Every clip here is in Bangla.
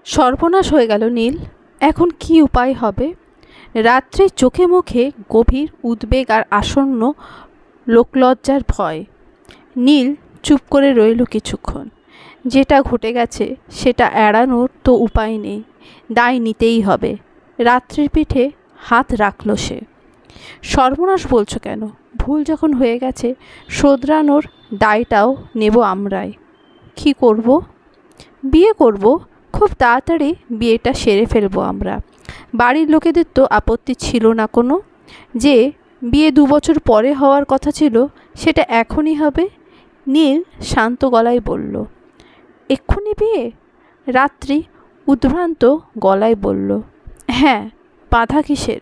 সর্বনাশ হয়ে গেল নীল। এখন কি উপায় হবে? রাত্রে চোখে মুখে গভীর উদ্বেগ আর আসন্ন লোকলজ্জার ভয়। নীল চুপ করে রইল কিছুক্ষণ। যেটা ঘটে গেছে সেটা এড়ানোর তো উপায় নেই, দায় নিতেই হবে। রাত্রির পিঠে হাত রাখল সে। সর্বনাশ বলছো কেন? ভুল যখন হয়ে গেছে শোধরানোর দায়টাও নেব আমরাই। কি করব? বিয়ে করব। খুব তাড়াতাড়ি বিয়েটা সেরে ফেলবো আমরা। বাড়ির লোকেদের তো আপত্তি ছিল না কোনো। যে বিয়ে 2 বছর পরে হওয়ার কথা ছিল সেটা এখনই হবে। নীল শান্ত গলায় বলল। এক্ষুনি বিয়ে? রাত্রি উদ্ভ্রান্ত গলায় বলল। হ্যাঁ, বাধা কিসের?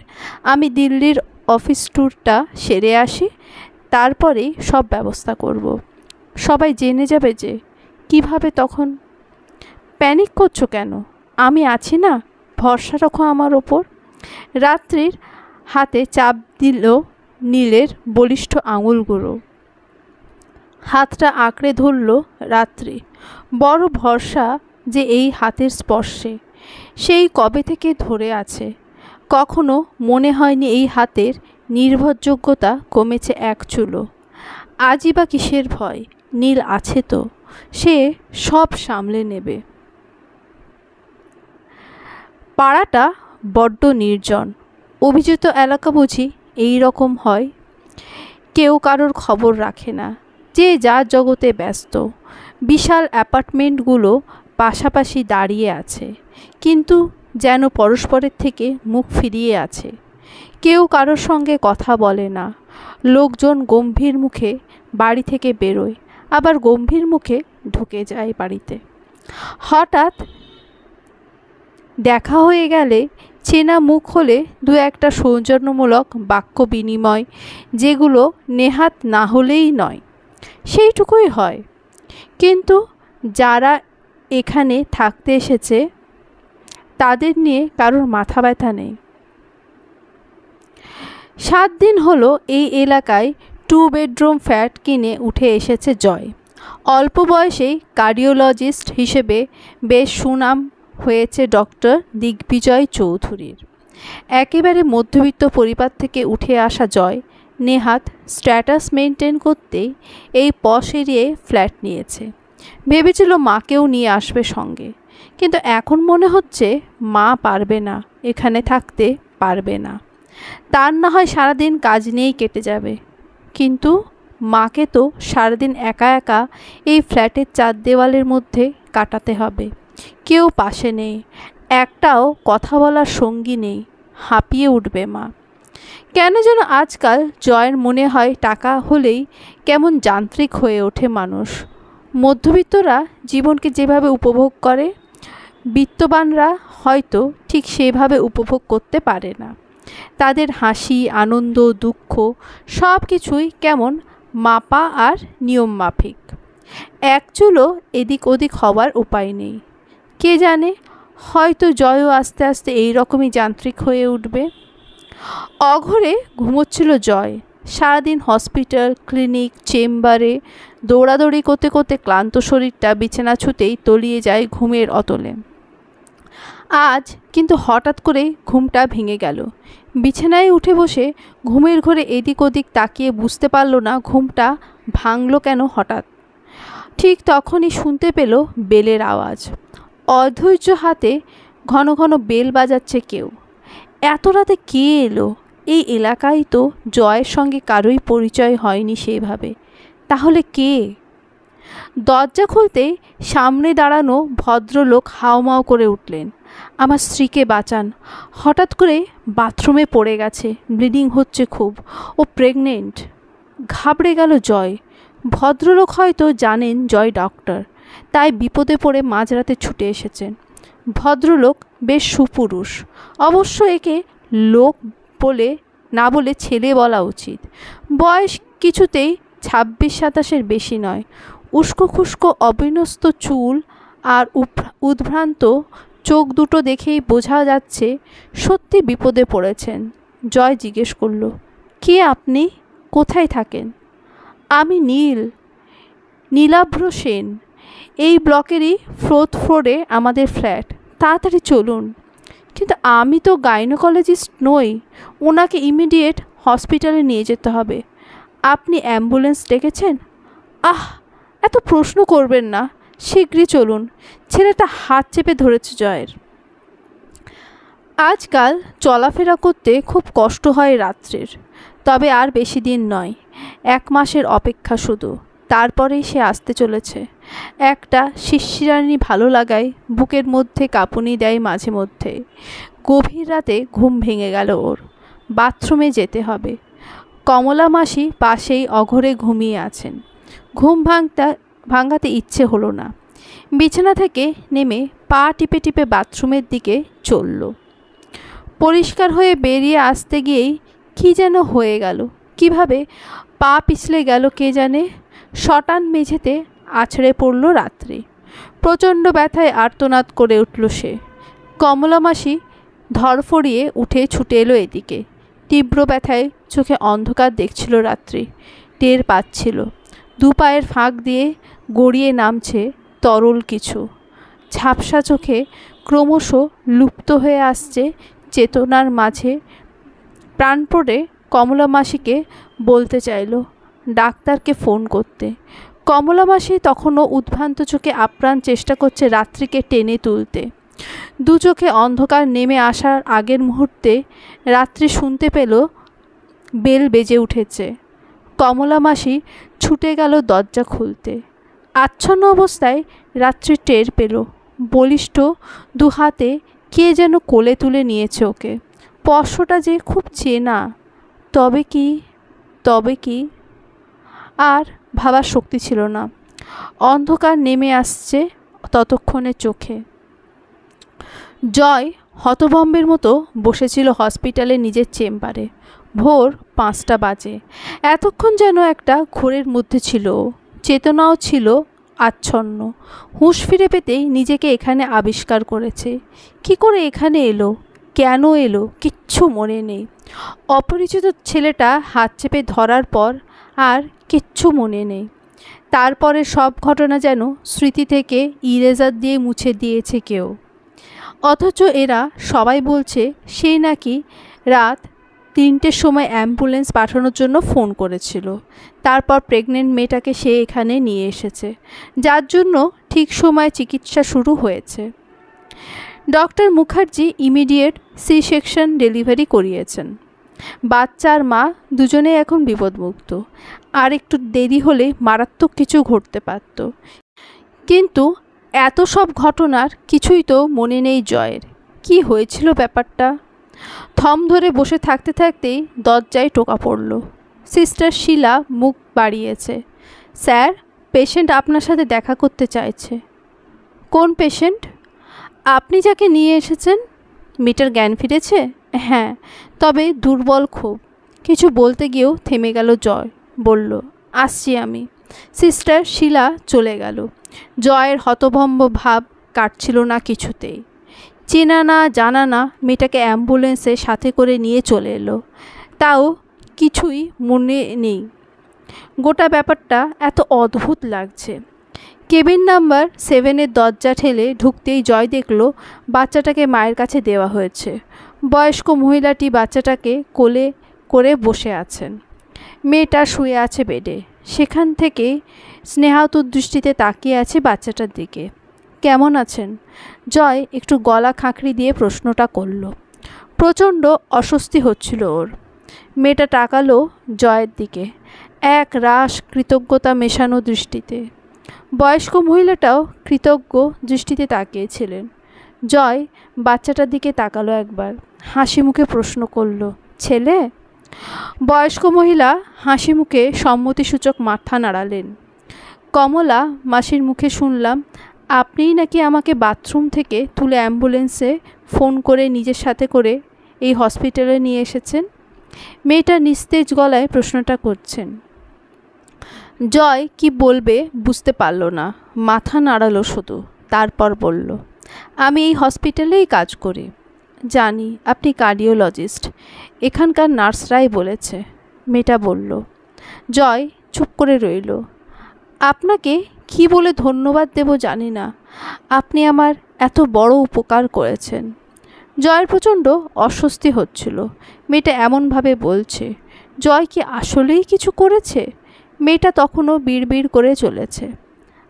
আমি দিল্লির অফিস ট্যুরটা সেরে আসি, তারপরেই সব ব্যবস্থা করব। সবাই জেনে যাবে যে। কিভাবে তখন? প্যানিক করছো কেন? আমি আছি না, ভরসা রাখো আমার ওপর। রাত্রির হাতে চাপ দিল নীলের বলিষ্ঠ আঙুলগুলো। হাতটা আঁকড়ে ধরল রাত্রি। বড় ভরসা যে এই হাতের স্পর্শে। সেই কবে থেকে ধরে আছে। কখনো মনে হয়নি এই হাতের নির্ভরযোগ্যতা কমেছে এক চুলো। আজই বা কিসের ভয়? নীল আছে তো, সে সব সামলে নেবে। পাড়াটা বড্ড নির্জন। অভিজিত এলাকা বুঝি এই রকম হয়। কেউ কারোর খবর রাখে না, যে যার জগতে ব্যস্ত। বিশাল অ্যাপার্টমেন্টগুলো পাশাপাশি দাঁড়িয়ে আছে, কিন্তু যেন পরস্পরের থেকে মুখ ফিরিয়ে আছে। কেউ কারোর সঙ্গে কথা বলে না। লোকজন গম্ভীর মুখে বাড়ি থেকে বেরোয়, আবার গম্ভীর মুখে ঢুকে যায় বাড়িতে। হঠাৎ দেখা হয়ে গেলে, চেনা মুখ হলে 2-একটা সৌজন্যমূলক বাক্য বিনিময়, যেগুলো নেহাত না হলেই নয়, সেইটুকুই হয়। কিন্তু যারা এখানে থাকতে এসেছে তাদের নিয়ে কারোর মাথা ব্যথা নেই। 7 দিন হলো এই এলাকায় 2 বেডরুম ফ্ল্যাট কিনে উঠে এসেছে জয়। অল্প বয়সেই কার্ডিওলজিস্ট হিসেবে বেশ সুনাম হয়েছে ডক্টর দিগ্বিজয় চৌধুরীর। একেবারে মধ্যবিত্ত পরিবার থেকে উঠে আসা জয় নেহাত স্ট্যাটাস মেনটেন করতেই এই পশ এরিয়ায় ফ্ল্যাট নিয়েছে। ভেবেছিল মাকেও নিয়ে আসবে সঙ্গে, কিন্তু এখন মনে হচ্ছে মা পারবে না, এখানে থাকতে পারবে না। তার না হয় সারাদিন কাজ নিয়েই কেটে যাবে, কিন্তু মাকে তো সারাদিন একা একা এই ফ্ল্যাটের 4 দেওয়ালের মধ্যে কাটাতে হবে। কেউ পাশে নেই, একটাও কথা বলার সঙ্গী নেই। হাঁপিয়ে উঠবে মা। কেন যেন আজকাল জয়ের মনে হয় টাকা হলেই কেমন যান্ত্রিক হয়ে ওঠে মানুষ। মধ্যবিত্তরা জীবনকে যেভাবে উপভোগ করে, বিত্তবানরা হয়তো ঠিক সেভাবে উপভোগ করতে পারে না। তাদের হাসি, আনন্দ, দুঃখ সব কিছুই কেমন মাপা আর নিয়ম মাফিক। এক চুলো এদিক ওদিক হওয়ার উপায় নেই। কে জানে, হয়তো জয়ও আস্তে আস্তে এই রকমই যান্ত্রিক হয়ে উঠবে। অঘরে ঘুমোচ্ছিল জয়। সারাদিন হসপিটাল, ক্লিনিক, চেম্বারে দৌড়াদৌড়ি করতে করতে ক্লান্ত শরীরটা বিছানা ছুতেই তলিয়ে যায় ঘুমের অতলে। আজ কিন্তু হঠাৎ করে ঘুমটা ভেঙে গেল। বিছানায় উঠে বসে ঘুমের ঘোরে এদিক ওদিক তাকিয়ে বুঝতে পারল না ঘুমটা ভাঙল কেন হঠাৎ। ঠিক তখনই শুনতে পেল বেলের আওয়াজ। অধৈর্য হাতে ঘন ঘন বেল বাজাচ্ছে কেউ। এত রাতে কে এলো? এই এলাকায় তো জয়ের সঙ্গে কারোই পরিচয় হয়নি সেইভাবে। তাহলে কে? দরজা খুলতেই সামনে দাঁড়ানো ভদ্রলোক হাউমাউ করে উঠলেন। আমার স্ত্রীকে বাঁচান, হঠাৎ করে বাথরুমে পড়ে গেছে, ব্লিডিং হচ্ছে খুব, ও প্রেগনেন্ট। ঘাবড়ে গেল জয়। ভদ্রলোক হয়তো জানেন জয় ডক্টর, তাই বিপদে পড়ে মাঝরাতে ছুটে এসেছেন। ভদ্রলোক বেশ সুপুরুষ। অবশ্য একে লোক বলে না বলে ছেলে বলা উচিত। বয়স কিছুতেই 26-27-এর বেশি নয়। উস্কো খুস্কো অবিন্যস্ত চুল আর উদ্ভ্রান্ত চোখ দুটো দেখেই বোঝা যাচ্ছে সত্যি বিপদে পড়েছেন। জয় জিজ্ঞেস করল, কে আপনি? কোথায় থাকেন? আমি নীলাভ্র সেন। এই ব্লকেরই 4th ফ্লোরে আমাদের ফ্ল্যাট। তাড়াতাড়ি চলুন। কিন্তু আমি তো গাইনোকোলজিস্ট নই, ওনাকে ইমিডিয়েট হসপিটালে নিয়ে যেতে হবে। আপনি অ্যাম্বুলেন্স ডেকেছেন? আহ, এত প্রশ্ন করবেন না, শীঘ্রই চলুন। ছেলেটা হাত চেপে ধরেছে জয়ের। আজকাল চলাফেরা করতে খুব কষ্ট হয় রাত্রের, তবে আর বেশি দিন নয়, 1 মাসের অপেক্ষা শুধু, তারপরেই সে আসতে চলেছে। একটা শিরশিরানি ভালো লাগায় বুকের মধ্যে কাঁপুনি দেয় মাঝে মধ্যে। গভীর রাতে ঘুম ভেঙে গেল ওর। বাথরুমে যেতে হবে। কমলা মাসি পাশেই অঘরে ঘুমিয়ে আছেন। ঘুম ভাঙাতে ইচ্ছে হলো না। বিছানা থেকে নেমে পা টিপে টিপে বাথরুমের দিকে চলল। পরিষ্কার হয়ে বেরিয়ে আসতে গিয়েই কী যেন হয়ে গেল, কিভাবে পা পিছলে গেল কে জানে। শটান মেঝেতে আছড়ে পড়ল রাত্রি। প্রচণ্ড ব্যথায় আর্তনাদ করে উঠল সে। কমলা মাসি ধরফড়িয়ে উঠে ছুটে এলো এদিকে। তীব্র ব্যথায় চোখে অন্ধকার দেখছিল রাত্রি, টের পাচ্ছিল। 2 পায়ের ফাঁক দিয়ে গড়িয়ে নামছে তরল কিছু। ঝাপসা চোখে ক্রমশ লুপ্ত হয়ে আসছে চেতনার মাঝে। প্রাণপণে কমলা মাসিকে বলতে চাইল ডাক্তারকে ফোন করতে। কমলা মাসি তখনও উদ্ভ্রান্ত চোখে আপ্রাণ চেষ্টা করছে রাত্রিকে টেনে তুলতে। 2 চোখে অন্ধকার নেমে আসার আগের মুহূর্তে রাত্রি শুনতে পেল বেল বেজে উঠেছে। কমলা মাসি ছুটে গেল দরজা খুলতে। আচ্ছন্ন অবস্থায় রাত্রি টের পেল বলিষ্ঠ 2 হাতে কে যেন কোলে তুলে নিয়েছে ওকে। স্পর্শটা যে খুব চেনা। তবে কি আর ভাবার শক্তি ছিল না। অন্ধকার নেমে আসছে ততক্ষণে চোখে। জয় হতভম্বের মতো বসেছিল হসপিটালে নিজের চেম্বারে। ভোর 5টা বাজে। এতক্ষণ যেন একটা ঘোরের মধ্যে ছিল। চেতনাও ছিল আচ্ছন্ন। হুঁশ ফিরে পেতেই নিজেকে এখানে আবিষ্কার করেছে। কি করে এখানে এলো, কেন এলো, কিচ্ছু মনে নেই। অপরিচিত ছেলেটা হাত চেপে ধরার পর আর কিচ্ছু মনে নেই। তারপরে সব ঘটনা যেন স্মৃতি থেকে ইরেজার দিয়ে মুছে দিয়েছে কেউ। অথচ এরা সবাই বলছে সেই নাকি রাত 3টের সময় অ্যাম্বুলেন্স পাঠানোর জন্য ফোন করেছিল। তারপর প্রেগনেন্ট মেয়েটাকে সে এখানে নিয়ে এসেছে, যার জন্য ঠিক সময়ে চিকিৎসা শুরু হয়েছে। Doctor Mukherjee immediate C section delivery করিয়েছেন। বাচ্চা আর মা দুজনেই এখন বিপদমুক্ত। আর একটু দেরি হলে মারাত্মক কিছু ঘটতে পারত। কিন্তু এত সব ঘটনার কিছুই তো মনে নেই জয়ের। কি হয়েছিল ব্যাপারটা? থম ধরে বসে থাকতে থাকতেই দরজায় টোকা পড়ল। সিস্টার শিলা মুখ বাড়িয়েছে। স্যার, পেশেন্ট আপনার সাথে দেখা করতে চাইছে। কোন পেশেন্ট? আপনি যাকে নিয়ে এসেছেন। মেয়েটার জ্ঞান ফিরেছে? হ্যাঁ, তবে দুর্বল খুব। কিছু বলতে গিয়েও থেমে গেল জয়। বলল, আসছি আমি। সিস্টার শিলা চলে গেল। জয়ের হতভম্ব ভাব কাটছিল না কিছুতেই। চেনা না জানা না মেয়েটাকে অ্যাম্বুলেন্সে সাথে করে নিয়ে চলে এলো, তাও কিছুই মনে নেই। গোটা ব্যাপারটা এত অদ্ভুত লাগছে। কেবিন নাম্বার 7-এর দরজা ঠেলে ঢুকতেই জয় দেখল বাচ্চাটাকে মায়ের কাছে দেওয়া হয়েছে। বয়স্ক মহিলাটি বাচ্চাটাকে কোলে করে বসে আছেন। মেয়েটা শুয়ে আছে বেডে। সেখান থেকে স্নেহাতুর দৃষ্টিতে তাকিয়ে আছে বাচ্চাটার দিকে। কেমন আছেন? জয় একটু গলা খাঁকড়ি দিয়ে প্রশ্নটা করল। প্রচণ্ড অস্বস্তি হচ্ছিল ওর। মেয়েটা তাকালো জয়ের দিকে এক রাশ কৃতজ্ঞতা মেশানো দৃষ্টিতে। বয়স্ক মহিলাটাও কৃতজ্ঞ দৃষ্টিতে তাকিয়েছিলেন। জয় বাচ্চাটার দিকে তাকালো একবার, হাসি মুখে প্রশ্ন করল, ছেলে? বয়স্ক মহিলা হাসি মুখে সম্মতিসূচক মাথা নাড়ালেন। কমলা মাসির মুখে শুনলাম আপনিই নাকি আমাকে বাথরুম থেকে তুলে অ্যাম্বুলেন্সে ফোন করে নিজের সাথে করে এই হসপিটালে নিয়ে এসেছেন। মেয়েটা নিস্তেজ গলায় প্রশ্নটা করছেন। জয় কি বলবে বুঝতে পারল না, মাথা নাড়ালো শুধু। তারপর বলল, আমি এই হসপিটালেই কাজ করি। জানি আপনি কার্ডিওলজিস্ট, এখানকার নার্সরাই বলেছে। মেয়েটা বলল। জয় চুপ করে রইল। আপনাকে কি বলে ধন্যবাদ দেব জানি না। আপনি আমার এত বড় উপকার করেছেন। জয়ের প্রচণ্ড অস্বস্তি হচ্ছিল। মেয়েটা এমনভাবে বলছে, জয় কি আসলেই কিছু করেছে? মেয়েটা তখনও বিড়বিড় করে চলেছে,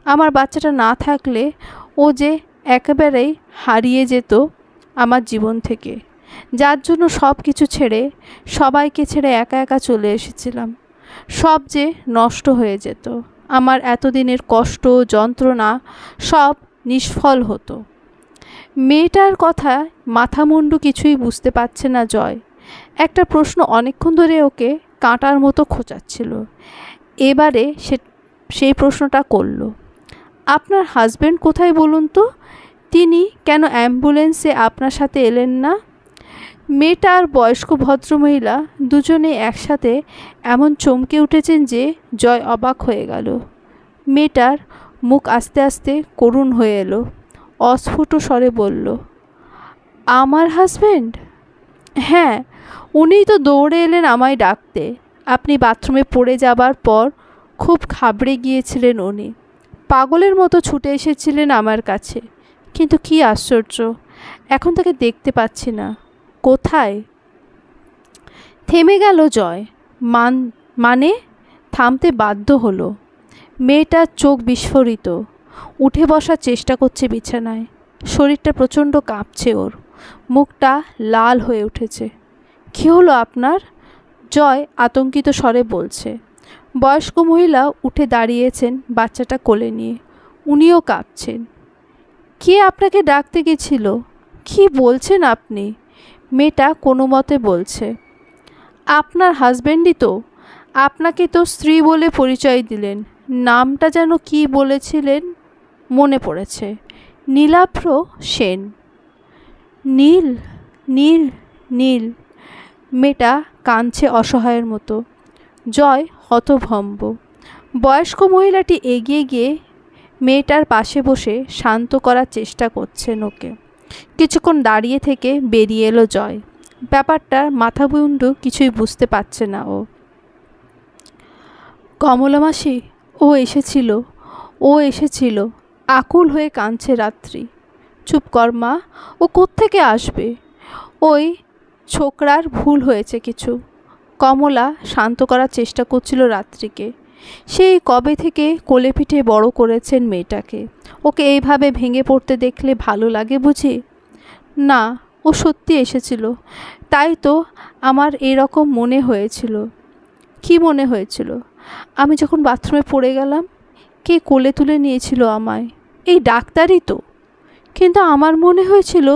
আমার বাচ্চাটা না থাকলে ও যে একেবারেই হারিয়ে যেত আমার জীবন থেকে, যার জন্য সব কিছু ছেড়ে, সবাইকে ছেড়ে একা একা চলে এসেছিলাম। সব যে নষ্ট হয়ে যেত, আমার এতদিনের কষ্ট যন্ত্রণা সব নিষ্ফল হতো। মেয়েটার কথা মাথা মুন্ডু কিছুই বুঝতে পারছে না জয়। একটা প্রশ্ন অনেকক্ষণ ধরে ওকে কাঁটার মতো খোঁচাচ্ছিল। এবারে সেই প্রশ্নটা করল, আপনার হাজব্যান্ড কোথায় বলুন তো? তিনি কেন অ্যাম্বুলেন্সে আপনার সাথে এলেন না? মেয়েটা আর বয়স্ক ভদ্রমহিলা দুজনে একসাথে এমন চমকে উঠেছেন যে জয় অবাক হয়ে গেল। মেয়েটার মুখ আস্তে আস্তে করুণ হয়ে এলো। অস্ফুট স্বরে বলল, আমার হাজব্যান্ড? হ্যাঁ, উনিই তো দৌড়ে এলেন আমায় ডাকতে। আপনি বাথরুমে পড়ে যাবার পর খুব ঘাবড়ে গিয়েছিলেন উনি। পাগলের মতো ছুটে এসেছিলেন আমার কাছে। কিন্তু কি আশ্চর্য, এখন তাকে দেখতে পাচ্ছি না। কোথায়? থেমে গেল জয়। মানে থামতে বাধ্য হলো। মেয়েটার চোখ বিস্ফোরিত। উঠে বসার চেষ্টা করছে বিছানায়। শরীরটা প্রচণ্ড কাঁপছে ওর। মুখটা লাল হয়ে উঠেছে। কী হলো আপনার? জয় আতঙ্কিত স্বরে বলছে। বয়স্ক মহিলা উঠে দাঁড়িয়েছেন বাচ্চাটা কোলে নিয়ে। উনিও কাঁপছেন। কে আপনাকে ডাকতে গেছিল? কি বলছেন আপনি? মেয়েটা কোনো মতে বলছে, আপনার হাজব্যান্ডই তো। আপনাকে তো স্ত্রী বলে পরিচয় দিলেন। নামটা যেন কি বলেছিলেন, মনে পড়েছে, নীলাভ্র সেন। নীল? নীল? নীল? মেয়েটা কাঁদছে অসহায়ের মতো। জয় হতভম্ব। বয়স্ক মহিলাটি এগিয়ে গিয়ে মেয়েটার পাশে বসে শান্ত করার চেষ্টা করছেন ওকে। কিছুক্ষণ দাঁড়িয়ে থেকে বেরিয়ে এলো জয়। ব্যাপারটার মাথা মুন্ডু কিছুই বুঝতে পারছে না ও। কমলা মাসি, ও এসেছিল। আকুল হয়ে কাঁদছে রাত্রি। চুপ কর মা, ও কোত্থেকে আসবে? ওই ছোকরার ভুল হয়েছে কিছু। কমলা শান্ত করার চেষ্টা করছিল রাত্রিকে। সেই কবে থেকে কোলে পিঠে বড় করেছেন মেয়েটাকে। ওকে এইভাবে ভেঙে পড়তে দেখলে ভালো লাগে বুঝি? না, ও সত্যি এসেছিল। তাই তো আমার এরকম মনে হয়েছিল। কি মনে হয়েছিল? আমি যখন বাথরুমে পড়ে গেলাম, কে কোলে তুলে নিয়েছিল আমায়? এই ডাক্তারই তো। কিন্তু আমার মনে হয়েছিল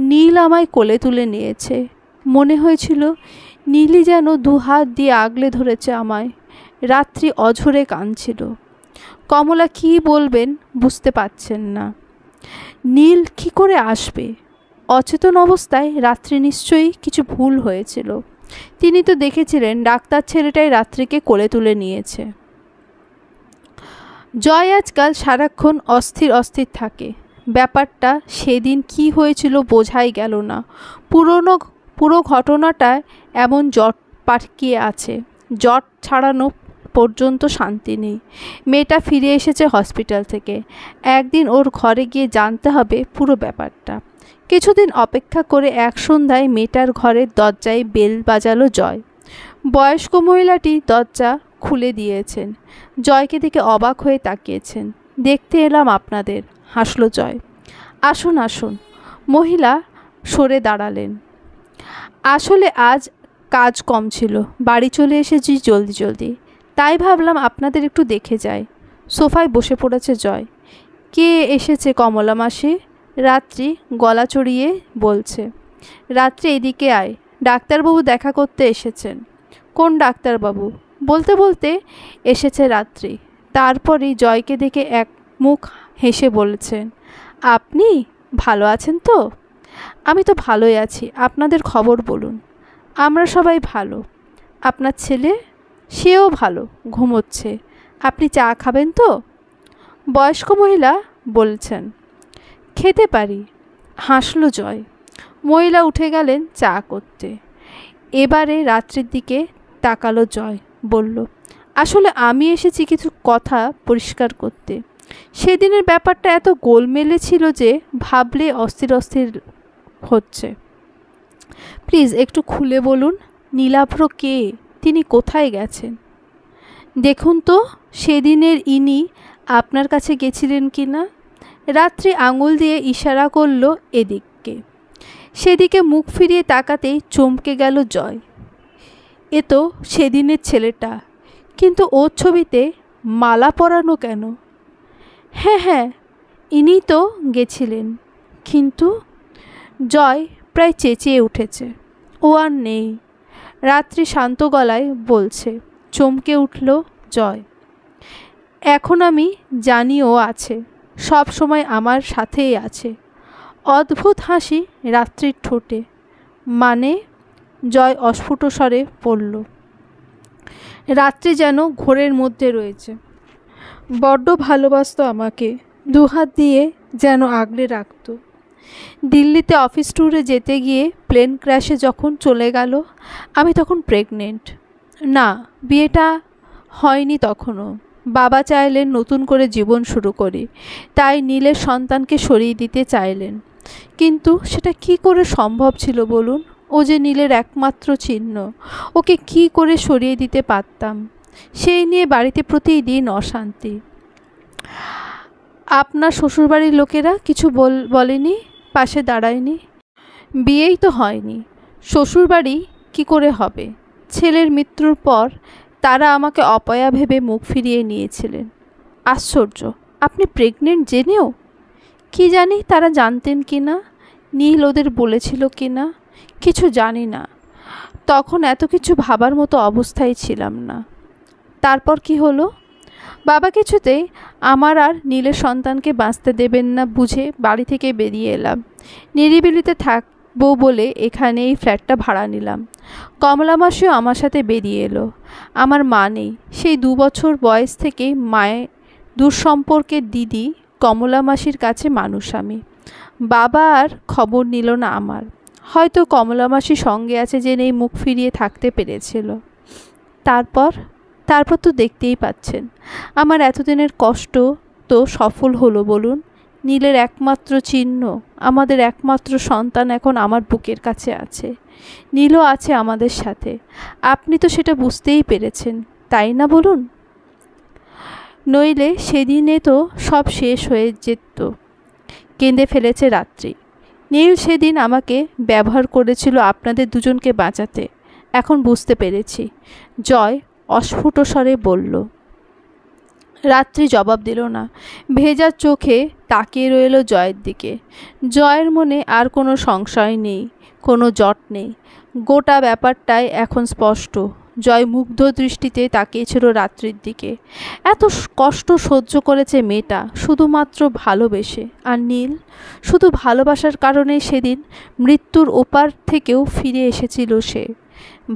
নীল আমায় কোলে তুলে নিয়েছে। মনে হয়েছিল নীলই যেন দু হাত দিয়ে আগলে ধরেছে আমায়। রাত্রি অঝরে কাঁদছিল। কমলা কি বলবেন বুঝতে পারছেন না। নীল কি করে আসবে? অচেতন অবস্থায় রাত্রি নিশ্চয়ই কিছু ভুল হয়েছিল। তিনি তো দেখেছিলেন ডাক্তার ছেলেটাই রাত্রিকে কোলে তুলে নিয়েছে। জয় আজকাল সারাক্ষণ অস্থির অস্থির থাকে। ব্যাপারটা সেদিন কি হয়েছিল বোঝাই গেল না। পুরো ঘটনাটা এমন জট পাকিয়ে আছে। জট ছাড়ানো পর্যন্ত শান্তি নেই। মেয়েটা ফিরে এসেছে হসপিটাল থেকে। একদিন ওর ঘরে গিয়ে জানতে হবে পুরো ব্যাপারটা। কিছুদিন অপেক্ষা করে এক সন্ধ্যায় মেয়েটার ঘরের দরজায় বেল বাজালো জয়। বয়স্ক মহিলাটি দরজা খুলে দিয়েছেন। জয়কে দেখে অবাক হয়ে তাকিয়েছেন। দেখতে এলাম আপনাদের, হাসল জয়। আসুন আসুন। মহিলা সরে দাঁড়ালেন। আসলে আজ কাজ কম ছিল, বাড়ি চলে এসেছি জলদি। তাই ভাবলাম আপনাদের একটু দেখে যাই। সোফায় বসে পড়েছে জয়। কে এসেছে কমলা মাসি? রাত্রি গলা চড়িয়ে বলছে। রাত্রি এদিকে আয়, ডাক্তারবাবু দেখা করতে এসেছেন। কোন ডাক্তারবাবু? বলতে বলতে এসেছে রাত্রি। তারপরই জয়কে দেখে এক মুখ হেসে বলেছেন, আপনি ভালো আছেন তো? আমি তো ভালোই আছি। আপনাদের খবর বলুন। আমরা সবাই ভালো। আপনার ছেলে? সেও ভালো, ঘুমোচ্ছে। আপনি চা খাবেন তো? বয়স্ক মহিলা বলছেন, খেতে পারি। হাসল জয়। মহিলা উঠে গেলেন চা করতে। এবারে রাত্রির দিকে তাকালো জয়। বলল, আসলে আমি এসেছি কিছু কথা পরিষ্কার করতে। সেদিনের ব্যাপারটা এত গোলমেলে ছিল যে ভাবলে অস্থির অস্থির হচ্ছে। প্লিজ একটু খুলে বলুন, নীলাভ্র কে? তিনি কোথায় গেছেন? দেখুন তো সেদিনের ইনি আপনার কাছে গেছিলেন কি না? রাত্রি আঙুল দিয়ে ইশারা করল এদিককে। সেদিকে মুখ ফিরিয়ে তাকাতেই চমকে গেল জয়। এ তো সেদিনের ছেলেটা, কিন্তু ওর ছবিতে মালা পরানো কেন? হ্যাঁ হ্যাঁ, ইনিই তো গেছিলেন। কিন্তু জয় প্রায় চেঁচিয়ে উঠেছে। ও আর নেই, রাত্রি শান্ত গলায় বলছে। চমকে উঠল জয়। এখন আমি জানি ও আছে, সব সময় আমার সাথেই আছে। অদ্ভুত হাসি রাত্রির ঠোঁটে। মানে? জয় অস্ফুট স্বরে পড়ল। রাত্রি যেন ঘোরের মধ্যে রয়েছে। বড্ড ভালোবাসতো আমাকে, দুহাত দিয়ে যেন আগলে রাখত। দিল্লিতে অফিস ট্যুরে যেতে গিয়ে প্লেন ক্র্যাশে যখন চলে গেল, আমি তখন প্রেগনেন্ট। না, বিয়েটা হয়নি তখনও। বাবা চাইলেন নতুন করে জীবন শুরু করি, তাই নীলের সন্তানকে সরিয়ে দিতে চাইলেন। কিন্তু সেটা কি করে সম্ভব ছিল বলুন? ও যে নীলের একমাত্র চিহ্ন, ওকে কি করে সরিয়ে দিতে পারতাম? সেই নিয়ে বাড়িতে প্রতিদিন অশান্তি। আপনার শ্বশুরবাড়ির লোকেরা কিছু বলেনি? পাশে দাঁড়ায়নি? বিয়েই তো হয়নি, শ্বশুরবাড়ি কি করে হবে? ছেলের মৃত্যুর পর তারা আমাকে অপয়া ভেবে মুখ ফিরিয়ে নিয়েছিলেন। আশ্চর্য, আপনি প্রেগনেন্ট জেনেও? কি জানি তারা জানতেন কি না, নীল ওদের বলেছিল কি না, কিছু জানি না। তখন এত কিছু ভাবার মতো অবস্থায় ছিলাম না। তারপর কি হলো? বাবা কিছুতেই আমার আর নীলের সন্তানকে বাঁচতে দেবেন না বুঝে বাড়ি থেকে বেরিয়ে এলাম। নিরিবিলিতে থাকবো বলে এখানে এই ফ্ল্যাটটা ভাড়া নিলাম। কমলা মাসিও আমার সাথে বেরিয়ে এলো। আমার মা নেই, সেই 2 বছর বয়স থেকে মায়ের দূরসম্পর্কের দিদি কমলা মাসির কাছে মানুষ আমি। বাবা আর খবর নিল না আমার। হয়তো কমলা মাসি সঙ্গে আছে জেনেই মুখ ফিরিয়ে থাকতে পেরেছিল। তারপর তো দেখতেই পাচ্ছেন আমার এতদিনের কষ্ট তো সফল হলো বলুন। নীলের একমাত্র চিহ্ন, আমাদের একমাত্র সন্তান এখন আমার বুকের কাছে আছে। নীলও আছে আমাদের সাথে। আপনি তো সেটা বুঝতেই পেরেছেন, তাই না বলুন? নইলে সেদিনে তো সব শেষ হয়ে যেত। কেঁদে ফেলেছে রাত্রি। নীল সেদিন আমাকে ব্যবহার করেছিল আপনাদের দুজনকে বাঁচাতে। এখন বুঝতে পেরেছি, জয় অস্ফুট স্বরে বলল। রাত্রি জবাব দিল না, ভেজা চোখে তাকিয়ে রইল জয়ের দিকে। জয়ের মনে আর কোনো সংশয় নেই, কোনো জট নেই। গোটা ব্যাপারটাই এখন স্পষ্ট। জয় মুগ্ধ দৃষ্টিতে তাকিয়েছিল রাত্রির দিকে। এত কষ্ট সহ্য করেছে মেয়েটা শুধুমাত্র ভালোবেসে। আর নীল শুধু ভালোবাসার কারণে সেদিন মৃত্যুর ওপার থেকেও ফিরে এসেছিল সে।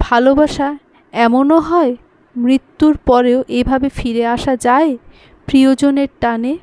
ভালোবাসা এমনও হয়, মৃত্যুর পরেও এভাবে ফিরে আসা যায় প্রিয়জনের টানে।